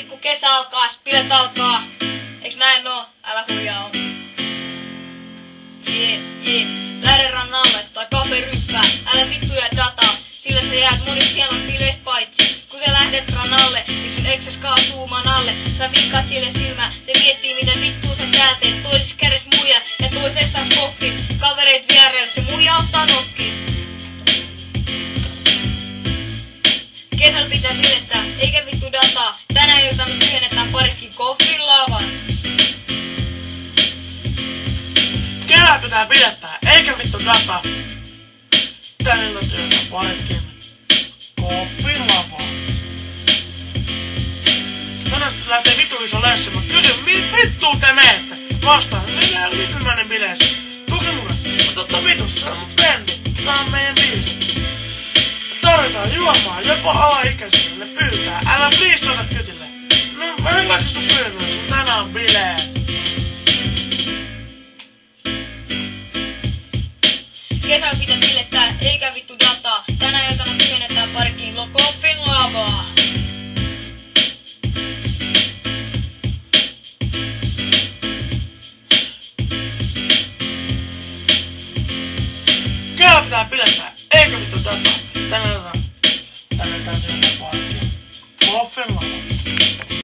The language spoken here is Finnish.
Sit kun kesä alkaa, sit bilet alkaa. Eiks näin oo? Älä huijaa oo. Jee. Lähde rannalle tai kaveryppää. Älä vittuja dataa, sillä sä jäät monista hienon bileistä paitsi. Kun sä lähdet rannalle, niin sun eksäs kaatuu maan alle. Sä vikkaat sille silmää, se miettii miten vittuu sä tää teet. Toisessa kädessä muija ja toisessa taas kokki. Kavereit vierellä, se muija ottaa nokkiin. Kesällä pitää bilettää, eikä vittu dataa. Tänä iltana tyhjennetään parikin koffin lavan. Kevää pitää bilettää, eikä vittu dataa. Tänä iltana tyhjennetään parikin koffin lavan. Tänään lähtee vittu iso lässy, mut kysy, vittuun te meette? Vastaan, minä ei vittumainen bileessä. Tuki mulle, mutta vitussa, se on mun frendi. Tää on meidän biisi. Tarvitaan juomaa, jopa alaikäisille ne pyytää. Älä please ota kytille. No, mä hyväksyn sun pyynnön, sun tänään on bileet. Kesällä pitää bilettää, eikä vittu dataa. Tänä iltana tyhjennetään parikin koffin lavaa. Kevää pitää bilettää, eikä vittu dataa. Tänään tyhjennetään parikin koffin lavaa.